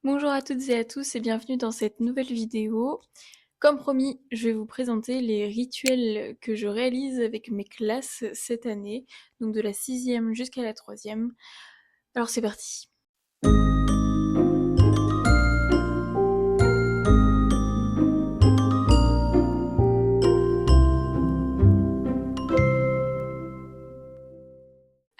Bonjour à toutes et à tous et bienvenue dans cette nouvelle vidéo. Comme promis, je vais vous présenter les rituels que je réalise avec mes classes cette année, donc de la sixième jusqu'à la troisième. Alors c'est parti.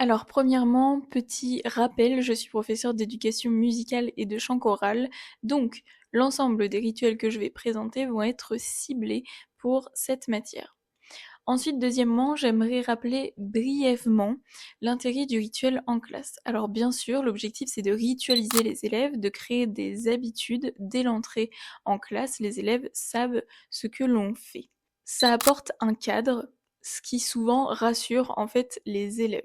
Alors premièrement, petit rappel, je suis professeure d'éducation musicale et de chant choral, donc l'ensemble des rituels que je vais présenter vont être ciblés pour cette matière. Ensuite, deuxièmement, j'aimerais rappeler brièvement l'intérêt du rituel en classe. Alors bien sûr, l'objectif c'est de ritualiser les élèves, de créer des habitudes dès l'entrée en classe. Les élèves savent ce que l'on fait. Ça apporte un cadre, ce qui souvent rassure en fait les élèves.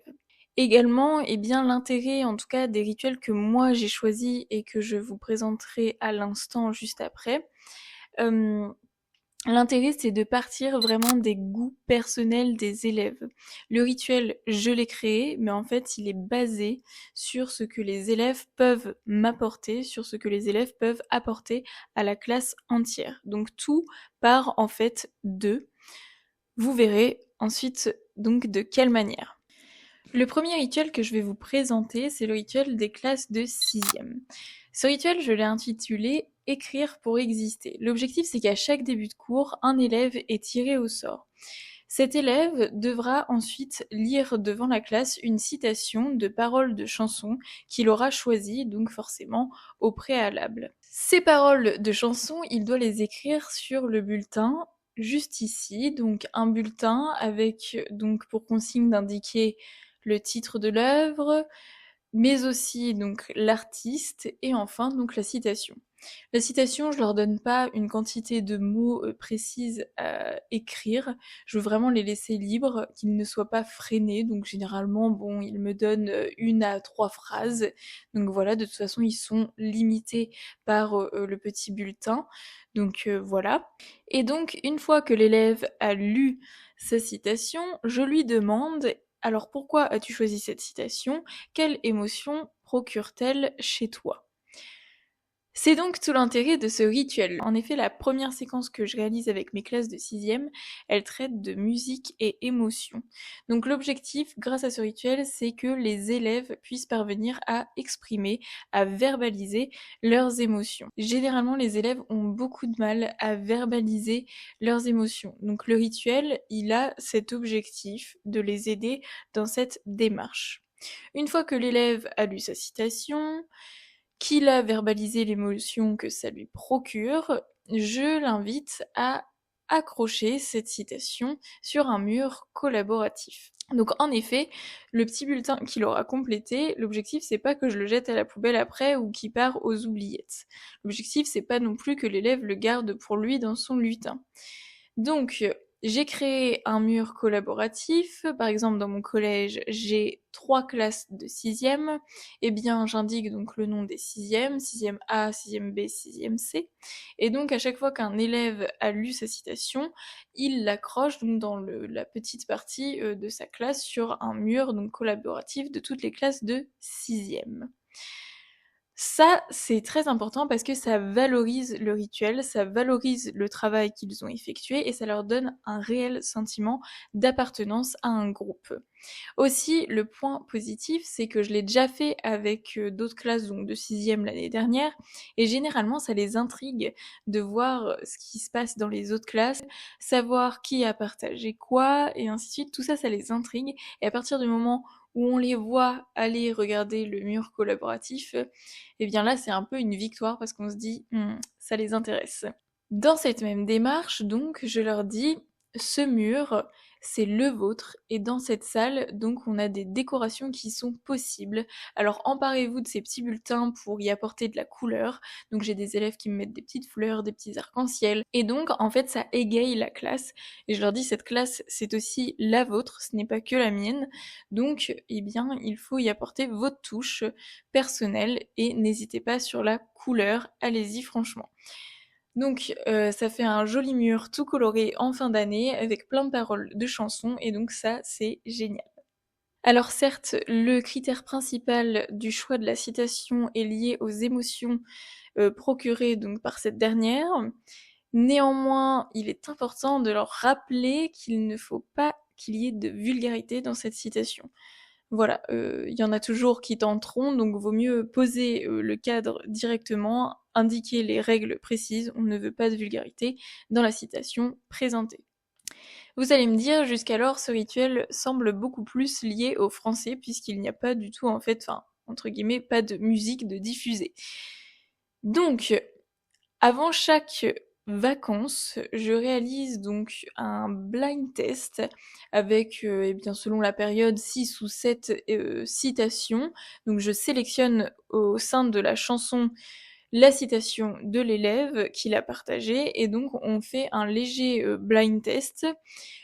Également, eh bien, l'intérêt en tout cas des rituels que moi j'ai choisis et que je vous présenterai à l'instant juste après. Euh, L'intérêt, c'est de partir vraiment des goûts personnels des élèves. Le rituel, je l'ai créé, mais en fait, il est basé sur ce que les élèves peuvent m'apporter, sur ce que les élèves peuvent apporter à la classe entière. Donc tout part en fait d'eux. Vous verrez ensuite donc de quelle manière. Le premier rituel que je vais vous présenter, c'est le rituel des classes de sixième. Ce rituel, je l'ai intitulé Écrire pour exister. L'objectif, c'est qu'à chaque début de cours, un élève est tiré au sort. Cet élève devra ensuite lire devant la classe une citation de paroles de chansons qu'il aura choisies, donc forcément au préalable. Ces paroles de chansons, il doit les écrire sur le bulletin juste ici, donc un bulletin avec donc pour consigne d'indiquer le titre de l'œuvre, mais aussi donc l'artiste et enfin donc la citation. La citation, je leur donne pas une quantité de mots précise à écrire. Je veux vraiment les laisser libres, qu'ils ne soient pas freinés. Donc généralement, bon, ils me donnent 1 à 3 phrases. Donc voilà, de toute façon, ils sont limités par le petit bulletin. Donc voilà. Et donc, une fois que l'élève a lu sa citation, je lui demande alors pourquoi as-tu choisi cette citation? Quelle émotion procure-t-elle chez toi? C'est donc tout l'intérêt de ce rituel. En effet, la première séquence que je réalise avec mes classes de sixième, elle traite de musique et émotion. Donc l'objectif, grâce à ce rituel, c'est que les élèves puissent parvenir à exprimer, à verbaliser leurs émotions. Généralement, les élèves ont beaucoup de mal à verbaliser leurs émotions. Donc le rituel, il a cet objectif de les aider dans cette démarche. Une fois que l'élève a lu sa citation, qu'il a verbalisé l'émotion que ça lui procure, je l'invite à accrocher cette citation sur un mur collaboratif. Donc en effet, le petit bulletin qu'il aura complété, l'objectif c'est pas que je le jette à la poubelle après ou qu'il part aux oubliettes. L'objectif c'est pas non plus que l'élève le garde pour lui dans son lutin. Donc, j'ai créé un mur collaboratif. Par exemple, dans mon collège, j'ai 3 classes de sixième. Eh bien, j'indique donc le nom des sixièmes, sixième A, sixième B, sixième C. Et donc, à chaque fois qu'un élève a lu sa citation, il l'accroche donc dans la petite partie de sa classe sur un mur donc collaboratif de toutes les classes de sixième. Ça, c'est très important parce que ça valorise le rituel, ça valorise le travail qu'ils ont effectué et ça leur donne un réel sentiment d'appartenance à un groupe. Aussi, le point positif, c'est que je l'ai déjà fait avec d'autres classes, donc de sixième l'année dernière, et généralement, ça les intrigue de voir ce qui se passe dans les autres classes, savoir qui a partagé quoi, et ainsi de suite. Tout ça, ça les intrigue, et à partir du moment où on les voit aller regarder le mur collaboratif, et bien là, c'est un peu une victoire parce qu'on se dit, ça les intéresse. Dans cette même démarche, donc, je leur dis, ce mur, c'est le vôtre, et dans cette salle, donc, on a des décorations qui sont possibles. Alors, emparez-vous de ces petits bulletins pour y apporter de la couleur. Donc, j'ai des élèves qui me mettent des petites fleurs, des petits arcs-en-ciel, et donc, en fait, ça égaye la classe. Et je leur dis, cette classe, c'est aussi la vôtre, ce n'est pas que la mienne. Donc, eh bien, il faut y apporter votre touche personnelle, et n'hésitez pas sur la couleur, allez-y franchement. Donc ça fait un joli mur tout coloré en fin d'année avec plein de paroles de chansons et donc ça c'est génial. Alors certes, le critère principal du choix de la citation est lié aux émotions procurées donc par cette dernière. Néanmoins, il est important de leur rappeler qu'il ne faut pas qu'il y ait de vulgarité dans cette citation. Voilà, il y en a toujours qui tenteront, donc vaut mieux poser le cadre directement, indiquer les règles précises, on ne veut pas de vulgarité dans la citation présentée. Vous allez me dire, jusqu'alors, ce rituel semble beaucoup plus lié au français, puisqu'il n'y a pas du tout, en fait, enfin, entre guillemets, pas de musique de diffuser. Donc, avant chaque vacances, je réalise donc un blind test avec, eh bien, selon la période, 6 ou 7 citations. Donc je sélectionne au sein de la chanson la citation de l'élève qui l'a partagée et donc on fait un léger blind test.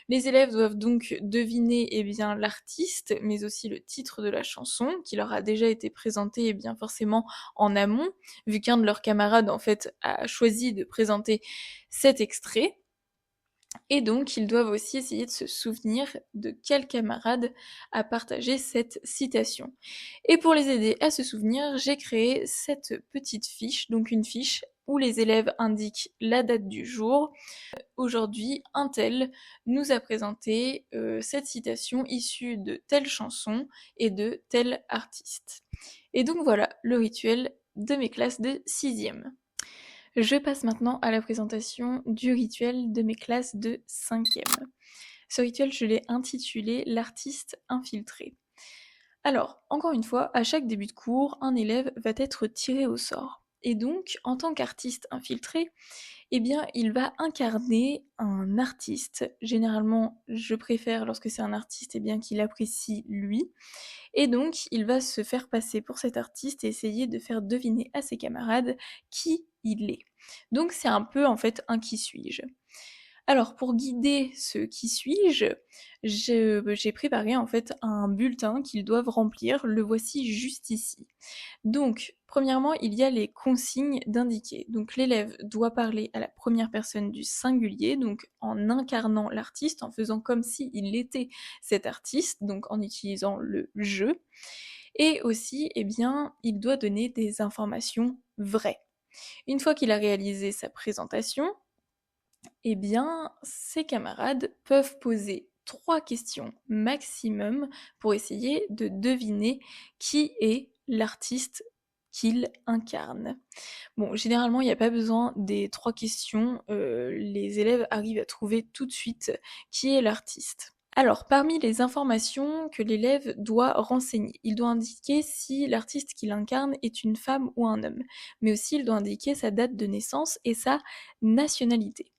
Les élèves doivent donc deviner eh bien, l'artiste, mais aussi le titre de la chanson, qui leur a déjà été présenté eh bien, forcément en amont, vu qu'un de leurs camarades en fait a choisi de présenter cet extrait. Et donc, ils doivent aussi essayer de se souvenir de quel camarade a partagé cette citation. Et pour les aider à se souvenir, j'ai créé cette petite fiche, donc une fiche où les élèves indiquent la date du jour. Aujourd'hui, un tel nous a présenté cette citation issue de telle chanson et de tel artiste. Et donc voilà le rituel de mes classes de 6e. Je passe maintenant à la présentation du rituel de mes classes de 5e. Ce rituel, je l'ai intitulé l'artiste infiltré. Alors, encore une fois, à chaque début de cours, un élève va être tiré au sort. Et donc, en tant qu'artiste infiltré, eh bien, il va incarner un artiste. Généralement, je préfère lorsque c'est un artiste, eh bien, qu'il apprécie lui. Et donc, il va se faire passer pour cet artiste et essayer de faire deviner à ses camarades qui il est. Donc, c'est un peu, en fait, un qui suis-je. Alors, pour guider ce qui suis-je, j'ai préparé en fait un bulletin qu'ils doivent remplir. Le voici juste ici. Donc, premièrement, il y a les consignes d'indiquer. Donc, l'élève doit parler à la première personne du singulier, donc en incarnant l'artiste, en faisant comme s'il était cet artiste, donc en utilisant le je. Et aussi, eh bien, il doit donner des informations vraies. Une fois qu'il a réalisé sa présentation, eh bien, ses camarades peuvent poser 3 questions maximum pour essayer de deviner qui est l'artiste qu'il incarne. Bon, généralement, il n'y a pas besoin des 3 questions, les élèves arrivent à trouver tout de suite qui est l'artiste. Alors, parmi les informations que l'élève doit renseigner, il doit indiquer si l'artiste qu'il incarne est une femme ou un homme, mais aussi il doit indiquer sa date de naissance et sa nationalité.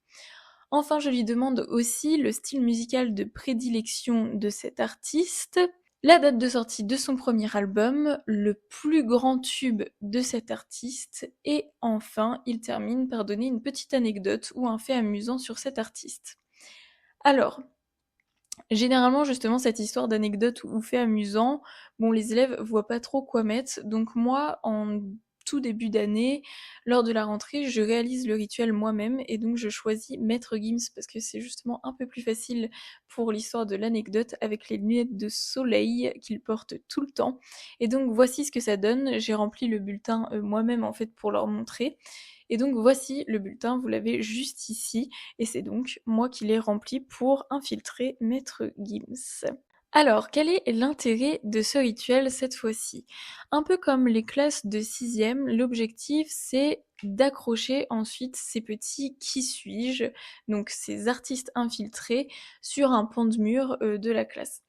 Enfin, je lui demande aussi le style musical de prédilection de cet artiste, la date de sortie de son premier album, le plus grand tube de cet artiste, et enfin, il termine par donner une petite anecdote ou un fait amusant sur cet artiste. Alors, généralement, justement, cette histoire d'anecdote ou fait amusant, bon, les élèves voient pas trop quoi mettre, donc moi, en tout début d'année, lors de la rentrée, je réalise le rituel moi-même et donc je choisis Maître Gims parce que c'est justement un peu plus facile pour l'histoire de l'anecdote avec les lunettes de soleil qu'il porte tout le temps. Et donc voici ce que ça donne. J'ai rempli le bulletin moi-même en fait pour leur montrer. Et donc voici le bulletin, vous l'avez juste ici, et c'est donc moi qui l'ai rempli pour infiltrer Maître Gims. Alors, quel est l'intérêt de ce rituel cette fois-ci? Un peu comme les classes de 6e, l'objectif c'est d'accrocher ensuite ces petits qui suis-je, donc ces artistes infiltrés, sur un pan de mur de la classe.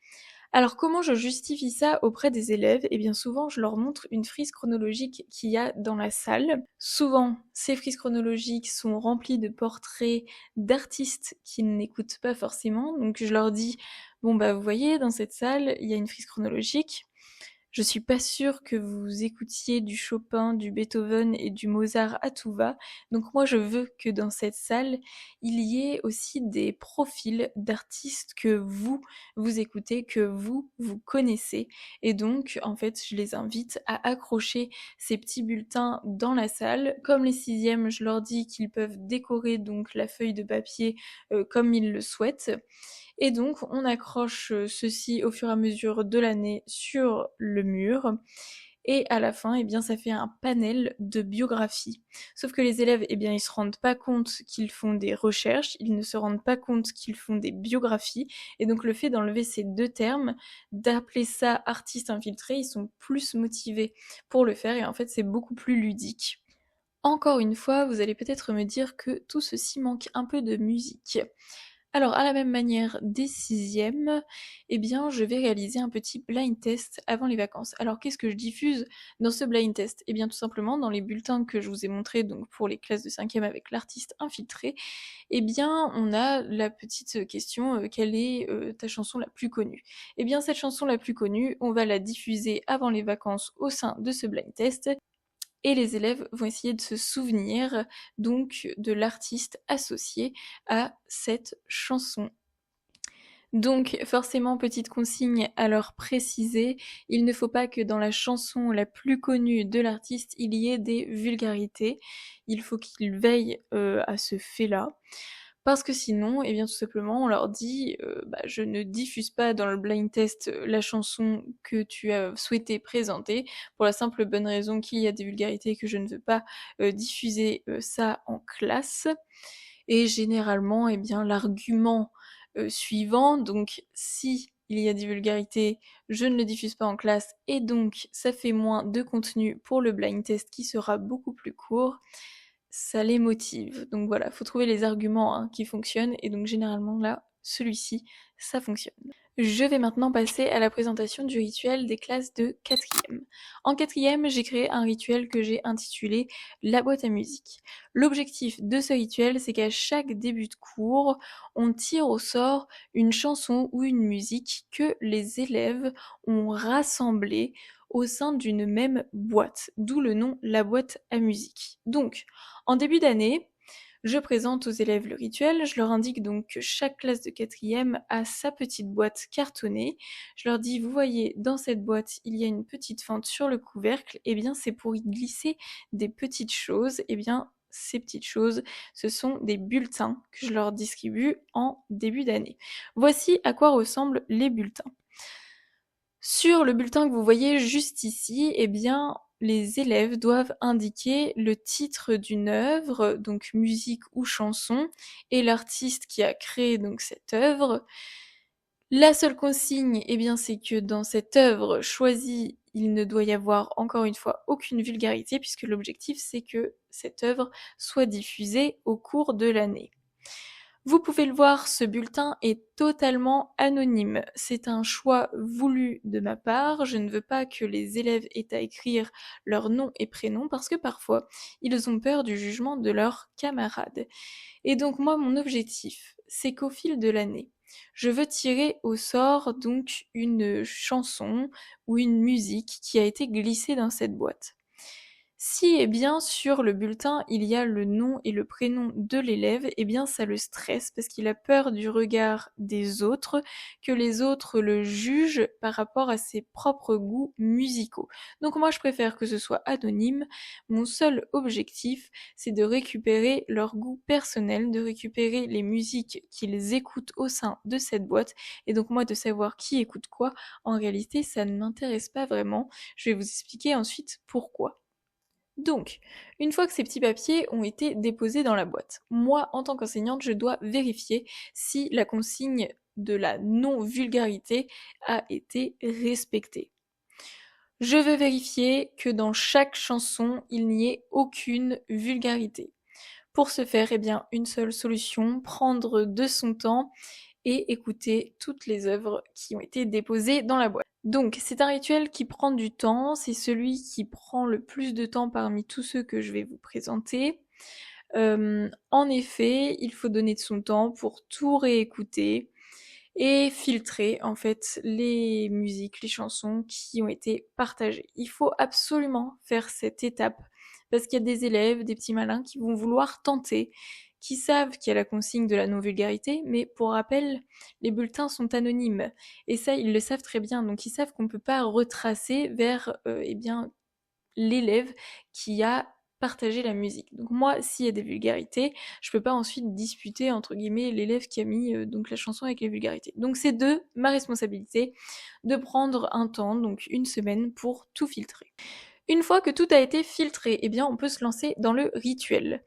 Alors comment je justifie ça auprès des élèves? Eh bien souvent je leur montre une frise chronologique qu'il y a dans la salle. Souvent ces frises chronologiques sont remplies de portraits d'artistes qu'ils n'écoutent pas forcément. Donc je leur dis, bon bah vous voyez dans cette salle il y a une frise chronologique. Je suis pas sûre que vous écoutiez du Chopin, du Beethoven et du Mozart à tout va. Donc moi je veux que dans cette salle, il y ait aussi des profils d'artistes que vous écoutez, que vous connaissez. Et donc en fait, je les invite à accrocher ces petits bulletins dans la salle. Comme les 6e, je leur dis qu'ils peuvent décorer donc la feuille de papier comme ils le souhaitent. Et donc on accroche ceci au fur et à mesure de l'année sur le mur. Et à la fin, eh bien, ça fait un panel de biographies. Sauf que les élèves, eh bien, ils se rendent pas compte qu'ils font des recherches, ils ne se rendent pas compte qu'ils font des biographies. Et donc, le fait d'enlever ces deux termes, d'appeler ça artiste infiltré, ils sont plus motivés pour le faire. Et en fait, c'est beaucoup plus ludique. Encore une fois, vous allez peut-être me dire que tout ceci manque un peu de musique. Alors, à la même manière, des sixièmes, eh bien, je vais réaliser un petit blind test avant les vacances. Alors, qu'est-ce que je diffuse dans ce blind test? Eh bien, tout simplement, dans les bulletins que je vous ai montrés, donc pour les classes de cinquième avec l'artiste infiltré, eh bien, on a la petite question, quelle est ta chanson la plus connue? Eh bien, cette chanson la plus connue, on va la diffuser avant les vacances au sein de ce blind test et les élèves vont essayer de se souvenir donc de l'artiste associé à cette chanson. Donc forcément, petite consigne à leur préciser, il ne faut pas que dans la chanson la plus connue de l'artiste, il y ait des vulgarités. Il faut qu'ils veillent à ce fait-là. Parce que sinon, eh bien tout simplement, on leur dit bah, je ne diffuse pas dans le blind test la chanson que tu as souhaité présenter, pour la simple bonne raison qu'il y a des vulgarités et que je ne veux pas diffuser ça en classe. Et généralement, eh bien l'argument suivant, donc si il y a des vulgarités, je ne le diffuse pas en classe et donc ça fait moins de contenu pour le blind test qui sera beaucoup plus court, ça les motive. Donc voilà, faut trouver les arguments qui fonctionnent et donc généralement là, celui-ci, ça fonctionne. Je vais maintenant passer à la présentation du rituel des classes de quatrième. En quatrième, j'ai créé un rituel que j'ai intitulé la boîte à musique. L'objectif de ce rituel, c'est qu'à chaque début de cours, on tire au sort une chanson ou une musique que les élèves ont rassemblée au sein d'une même boîte, d'où le nom la boîte à musique. Donc, en début d'année, je présente aux élèves le rituel, je leur indique donc que chaque classe de quatrième a sa petite boîte cartonnée. Je leur dis, vous voyez, dans cette boîte, il y a une petite fente sur le couvercle, et bien c'est pour y glisser des petites choses, et bien ces petites choses, ce sont des bulletins que je leur distribue en début d'année. Voici à quoi ressemblent les bulletins. Sur le bulletin que vous voyez juste ici, eh bien, les élèves doivent indiquer le titre d'une œuvre, donc musique ou chanson, et l'artiste qui a créé donc cette œuvre. La seule consigne, eh bien, c'est que dans cette œuvre choisie, il ne doit y avoir encore une fois aucune vulgarité, puisque l'objectif c'est que cette œuvre soit diffusée au cours de l'année. Vous pouvez le voir, ce bulletin est totalement anonyme. C'est un choix voulu de ma part. Je ne veux pas que les élèves aient à écrire leur nom et prénom parce que parfois, ils ont peur du jugement de leurs camarades. Et donc moi, mon objectif, c'est qu'au fil de l'année, je veux tirer au sort donc une chanson ou une musique qui a été glissée dans cette boîte. Si, eh bien, sur le bulletin, il y a le nom et le prénom de l'élève, eh bien, ça le stresse parce qu'il a peur du regard des autres, que les autres le jugent par rapport à ses propres goûts musicaux. Donc moi, je préfère que ce soit anonyme. Mon seul objectif, c'est de récupérer leur goût personnel, de récupérer les musiques qu'ils écoutent au sein de cette boîte. Et donc moi, de savoir qui écoute quoi, en réalité, ça ne m'intéresse pas vraiment. Je vais vous expliquer ensuite pourquoi. Donc, une fois que ces petits papiers ont été déposés dans la boîte, moi, en tant qu'enseignante, je dois vérifier si la consigne de la non-vulgarité a été respectée. Je veux vérifier que dans chaque chanson, il n'y ait aucune vulgarité. Pour ce faire, eh bien, une seule solution, prendre de son temps et écouter toutes les œuvres qui ont été déposées dans la boîte. Donc, c'est un rituel qui prend du temps, c'est celui qui prend le plus de temps parmi tous ceux que je vais vous présenter. En effet, il faut donner de son temps pour tout réécouter et filtrer en fait les musiques, les chansons qui ont été partagées. Il faut absolument faire cette étape parce qu'il y a des élèves, des petits malins qui vont vouloir tenter, qui savent qu'il y a la consigne de la non-vulgarité, mais pour rappel, les bulletins sont anonymes et ça ils le savent très bien, donc ils savent qu'on ne peut pas retracer vers eh bien l'élève qui a partager la musique. Donc moi, s'il y a des vulgarités, je peux pas ensuite disputer entre guillemets l'élève qui a mis donc la chanson avec les vulgarités. Donc c'est de ma responsabilité de prendre un temps, donc une semaine, pour tout filtrer. Une fois que tout a été filtré, eh bien on peut se lancer dans le rituel.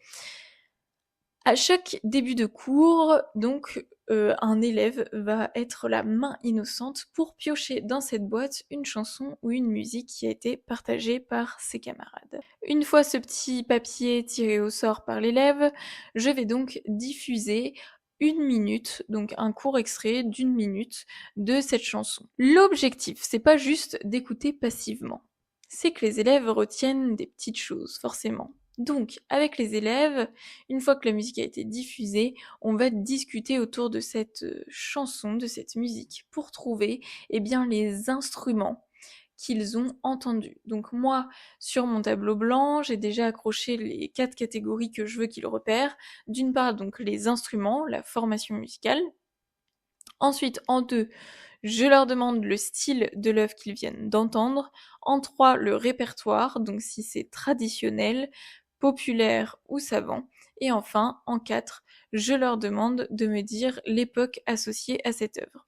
À chaque début de cours, donc, un élève va être la main innocente pour piocher dans cette boîte une chanson ou une musique qui a été partagée par ses camarades. Une fois ce petit papier tiré au sort par l'élève, je vais donc diffuser 1 minute, donc un court extrait d'1 minute de cette chanson. L'objectif, c'est pas juste d'écouter passivement, c'est que les élèves retiennent des petites choses, forcément. Donc, avec les élèves, une fois que la musique a été diffusée, on va discuter autour de cette chanson, de cette musique, pour trouver eh bien, les instruments qu'ils ont entendus. Donc moi, sur mon tableau blanc, j'ai déjà accroché les 4 catégories que je veux qu'ils repèrent. D'une part, donc les instruments, la formation musicale. Ensuite, en 2, je leur demande le style de l'œuvre qu'ils viennent d'entendre. En 3, le répertoire, donc si c'est traditionnel, populaire ou savant. Et enfin, en 4, je leur demande de me dire l'époque associée à cette œuvre.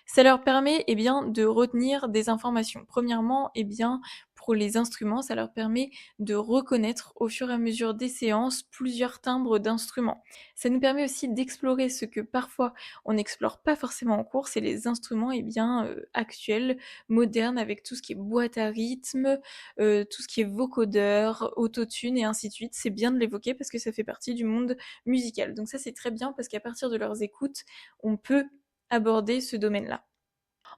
Ça leur permet eh bien, de retenir des informations. Premièrement, eh bien, pour les instruments, ça leur permet de reconnaître au fur et à mesure des séances plusieurs timbres d'instruments. Ça nous permet aussi d'explorer ce que parfois on n'explore pas forcément en cours, c'est les instruments eh bien, actuels, modernes, avec tout ce qui est boîte à rythme, tout ce qui est vocodeur, autotune et ainsi de suite. C'est bien de l'évoquer parce que ça fait partie du monde musical. Donc ça c'est très bien parce qu'à partir de leurs écoutes, on peut aborder ce domaine-là.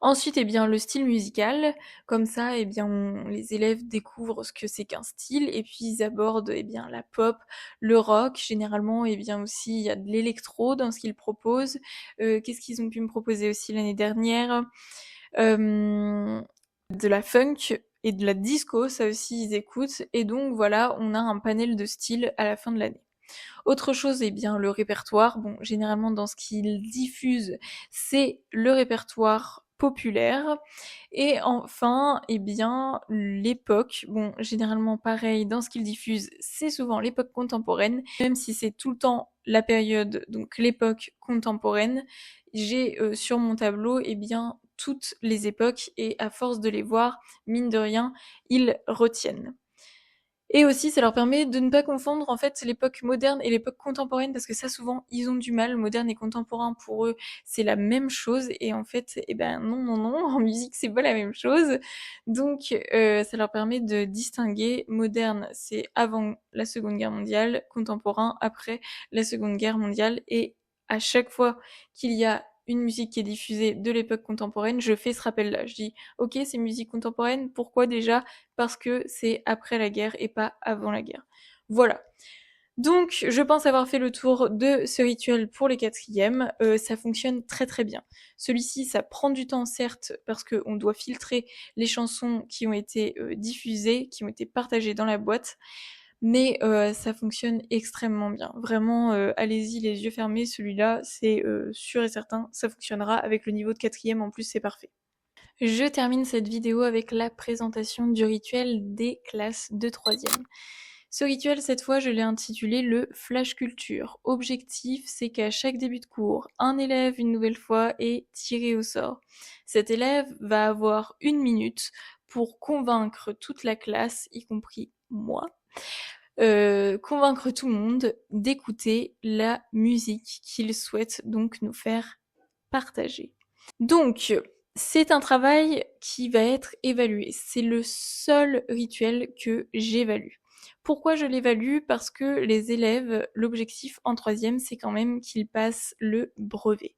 Ensuite, eh bien, le style musical, comme ça, eh bien, les élèves découvrent ce que c'est qu'un style, et puis ils abordent, eh bien, la pop, le rock, généralement, eh bien, aussi, il y a de l'électro dans ce qu'ils proposent. Qu'est-ce qu'ils ont pu me proposer aussi l'année dernière? De la funk et de la disco, ça aussi, ils écoutent, et donc, voilà, on a un panel de styles à la fin de l'année. Autre chose, eh bien, le répertoire. Bon, généralement, dans ce qu'ils diffusent, c'est le répertoire populaire. Et enfin, eh bien, l'époque. Bon, généralement, pareil, dans ce qu'ils diffusent, c'est souvent l'époque contemporaine. Même si c'est tout le temps la période, donc l'époque contemporaine, j'ai sur mon tableau, eh bien, toutes les époques, et à force de les voir, mine de rien, ils retiennent. Et aussi, ça leur permet de ne pas confondre en fait l'époque moderne et l'époque contemporaine, parce que ça souvent ils ont du mal. Moderne et contemporain pour eux c'est la même chose, et en fait eh ben non non non, en musique c'est pas la même chose. Donc ça leur permet de distinguer. Moderne c'est avant la Seconde Guerre mondiale, contemporain après la Seconde Guerre mondiale, et à chaque fois qu'il y a une musique qui est diffusée de l'époque contemporaine, je fais ce rappel-là. Je dis, ok, c'est musique contemporaine, pourquoi déjà? Parce que c'est après la guerre et pas avant la guerre. Voilà. Donc, je pense avoir fait le tour de ce rituel pour les quatrièmes. Ça fonctionne très très bien. Celui-ci, ça prend du temps certes, parce qu'on doit filtrer les chansons qui ont été diffusées, qui ont été partagées dans la boîte, mais ça fonctionne extrêmement bien. Vraiment, allez-y les yeux fermés, celui-là, c'est sûr et certain, ça fonctionnera. Avec le niveau de quatrième en plus, c'est parfait. Je termine cette vidéo avec la présentation du rituel des classes de troisième. Ce rituel, cette fois, je l'ai intitulé le Flash Culture. Objectif, c'est qu'à chaque début de cours, un élève, une nouvelle fois, est tiré au sort. Cet élève va avoir 1 minute pour convaincre toute la classe, y compris moi, convaincre tout le monde d'écouter la musique qu'il souhaite donc nous faire partager. Donc, c'est un travail qui va être évalué. C'est le seul rituel que j'évalue. Pourquoi je l'évalue? Parce que les élèves, l'objectif en troisième, c'est quand même qu'ils passent le brevet.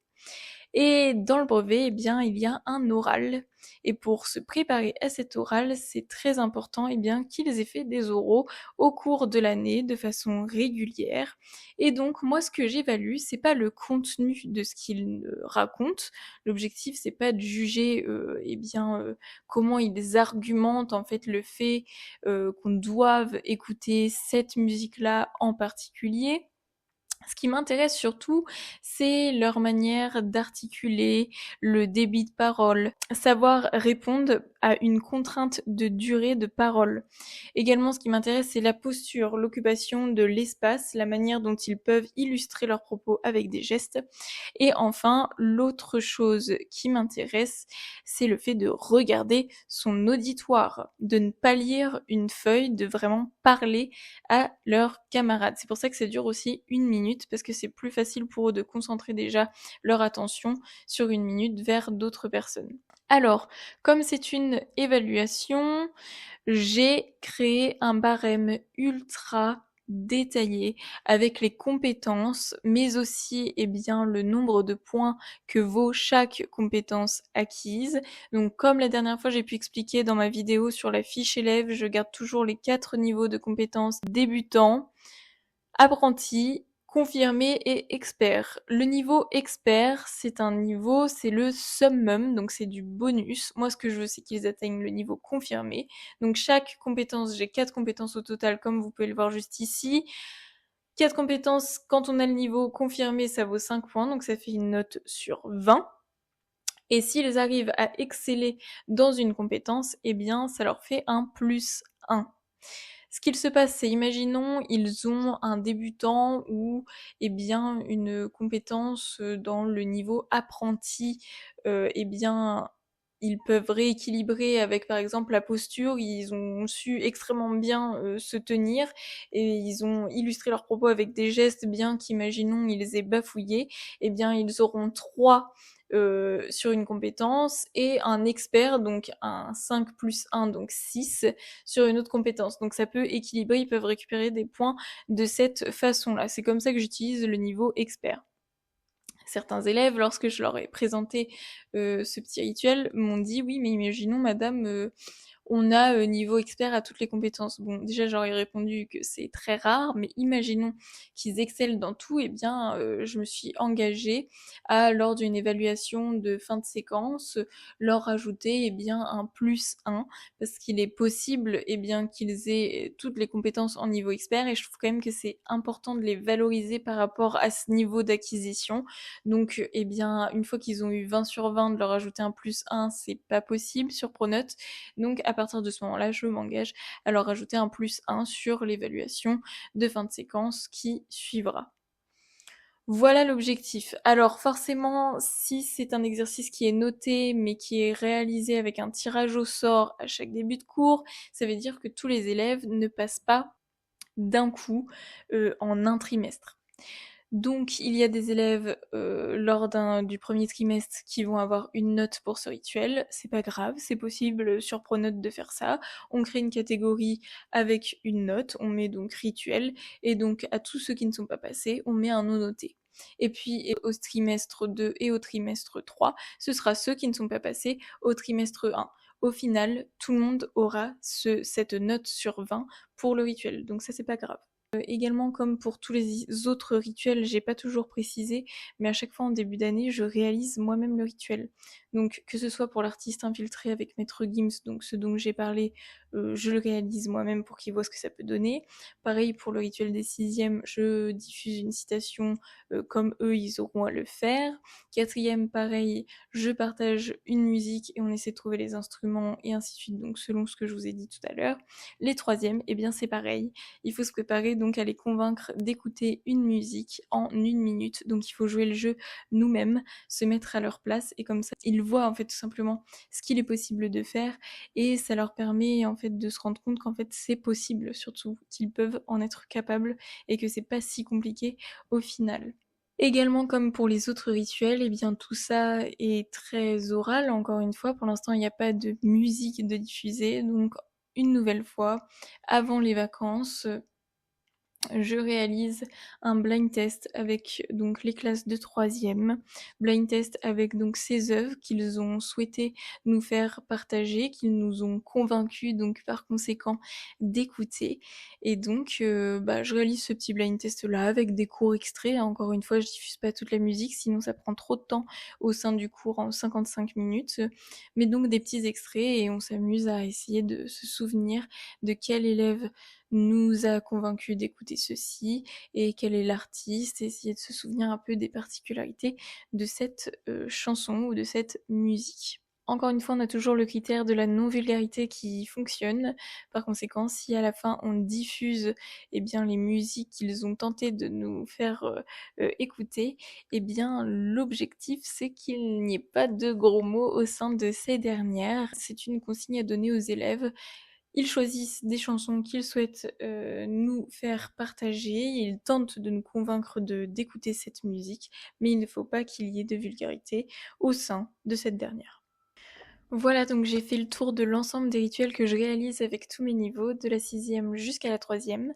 Et dans le brevet, eh bien, il y a un oral. Et pour se préparer à cet oral, c'est très important, eh bien, qu'ils aient fait des oraux au cours de l'année de façon régulière. Et donc, moi, ce que j'évalue, c'est pas le contenu de ce qu'ils racontent. L'objectif, c'est pas de juger, eh bien, comment ils argumentent en fait le fait qu'on doive écouter cette musique-là en particulier. Ce qui m'intéresse surtout, c'est leur manière d'articuler, le débit de parole, savoir répondre à une contrainte de durée de parole. Également, ce qui m'intéresse, c'est la posture, l'occupation de l'espace, la manière dont ils peuvent illustrer leurs propos avec des gestes. Et enfin, l'autre chose qui m'intéresse, c'est le fait de regarder son auditoire, de ne pas lire une feuille, de vraiment parler à leurs camarades. C'est pour ça que ça dure aussi 1 minute, parce que c'est plus facile pour eux de concentrer déjà leur attention sur 1 minute vers d'autres personnes. Alors, comme c'est une évaluation, j'ai créé un barème ultra détaillé avec les compétences, mais aussi le nombre de points que vaut chaque compétence acquise. Donc comme la dernière fois j'ai pu expliquer dans ma vidéo sur la fiche élève, je garde toujours les 4 niveaux de compétences débutant, apprenti, confirmé et expert. Le niveau expert, c'est le summum, donc c'est du bonus. Moi, ce que je veux, c'est qu'ils atteignent le niveau confirmé. Donc chaque compétence, j'ai 4 compétences au total, comme vous pouvez le voir juste ici. 4 compétences, quand on a le niveau confirmé, ça vaut 5 points, donc ça fait une note sur 20. Et s'ils arrivent à exceller dans une compétence, eh bien, ça leur fait un plus 1. Ce qu'il se passe, c'est imaginons ils ont un débutant ou une compétence dans le niveau apprenti, ils peuvent rééquilibrer avec par exemple la posture, ils ont su extrêmement bien se tenir et ils ont illustré leurs propos avec des gestes, bien qu'imaginons ils les aient bafouillés, eh bien ils auront 3 sur une compétence et un expert, donc un 5 plus 1, donc 6 sur une autre compétence. Donc ça peut équilibrer, ils peuvent récupérer des points de cette façon-là. C'est comme ça que j'utilise le niveau expert. Certains élèves, lorsque je leur ai présenté ce petit rituel, m'ont dit oui, mais imaginons madame, on a niveau expert à toutes les compétences. Bon, déjà, j'aurais répondu que c'est très rare, mais imaginons qu'ils excellent dans tout, eh bien, je me suis engagée à, lors d'une évaluation de fin de séquence, leur rajouter un plus 1, parce qu'il est possible qu'ils aient toutes les compétences en niveau expert, et je trouve quand même que c'est important de les valoriser par rapport à ce niveau d'acquisition. Donc, une fois qu'ils ont eu 20 sur 20, de leur ajouter un plus 1, c'est pas possible sur Pronote. Donc à partir de ce moment-là, je m'engage à leur rajouter un plus 1 sur l'évaluation de fin de séquence qui suivra. Voilà l'objectif. Alors forcément, si c'est un exercice qui est noté mais qui est réalisé avec un tirage au sort à chaque début de cours, ça veut dire que tous les élèves ne passent pas d'un coup en un trimestre. Donc il y a des élèves lors du premier trimestre qui vont avoir une note pour ce rituel. C'est pas grave, c'est possible sur Pronote de faire ça. On crée une catégorie avec une note, on met donc rituel, et donc à tous ceux qui ne sont pas passés, on met un non noté. Et puis au trimestre 2 et au trimestre 3, ce sera ceux qui ne sont pas passés au trimestre 1. Au final, tout le monde aura cette note sur 20 pour le rituel, donc ça c'est pas grave. Également, comme pour tous les autres rituels, j'ai pas toujours précisé, mais à chaque fois en début d'année, je réalise moi-même le rituel. Donc que ce soit pour l'artiste infiltré avec Maître Gims, donc ce dont j'ai parlé, je le réalise moi-même pour qu'il voit ce que ça peut donner. Pareil pour le rituel des 6e, je diffuse une citation comme eux, ils auront à le faire. 4e, pareil, je partage une musique et on essaie de trouver les instruments et ainsi de suite, donc selon ce que je vous ai dit tout à l'heure. Les 3e, c'est pareil, il faut se préparer donc à les convaincre d'écouter une musique en 1 minute. Donc il faut jouer le jeu nous-mêmes, se mettre à leur place, et comme ça ils voient en fait tout simplement ce qu'il est possible de faire, et ça leur permet en fait de se rendre compte qu'en fait c'est possible, surtout qu'ils peuvent en être capables et que c'est pas si compliqué au final. Également, comme pour les autres rituels, tout ça est très oral. Encore une fois, pour l'instant, il n'y a pas de musique de diffuser. Donc, une nouvelle fois, avant les vacances, je réalise un blind test avec donc les classes de 3e, blind test avec donc ces œuvres qu'ils ont souhaité nous faire partager, qu'ils nous ont convaincus donc par conséquent d'écouter. Et donc je réalise ce petit blind test là avec des courts extraits. Encore une fois, je diffuse pas toute la musique, sinon ça prend trop de temps au sein du cours en 55 minutes, mais donc des petits extraits, et on s'amuse à essayer de se souvenir de quel élève nous a convaincus d'écouter ceci et quel est l'artiste, et essayer de se souvenir un peu des particularités de cette chanson ou de cette musique. Encore une fois, on a toujours le critère de la non-vulgarité qui fonctionne. Par conséquent, si à la fin on diffuse eh bien, les musiques qu'ils ont tenté de nous faire écouter, eh bien, l'objectif c'est qu'il n'y ait pas de gros mots au sein de ces dernières. C'est une consigne à donner aux élèves. Ils choisissent des chansons qu'ils souhaitent nous faire partager, ils tentent de nous convaincre d'écouter cette musique, mais il ne faut pas qu'il y ait de vulgarité au sein de cette dernière. Voilà, donc j'ai fait le tour de l'ensemble des rituels que je réalise avec tous mes niveaux, de la sixième jusqu'à la troisième.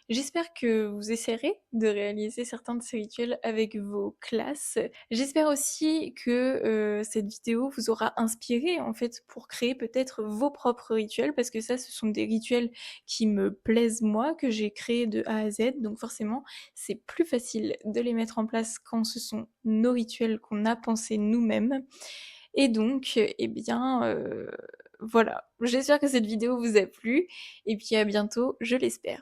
J'espère que vous essaierez de réaliser certains de ces rituels avec vos classes. J'espère aussi que cette vidéo vous aura inspiré en fait pour créer peut-être vos propres rituels, parce que ça, ce sont des rituels qui me plaisent moi, que j'ai créés de A à Z, donc forcément c'est plus facile de les mettre en place quand ce sont nos rituels qu'on a pensés nous-mêmes. Et donc, eh bien, voilà. J'espère que cette vidéo vous a plu, et puis à bientôt, je l'espère.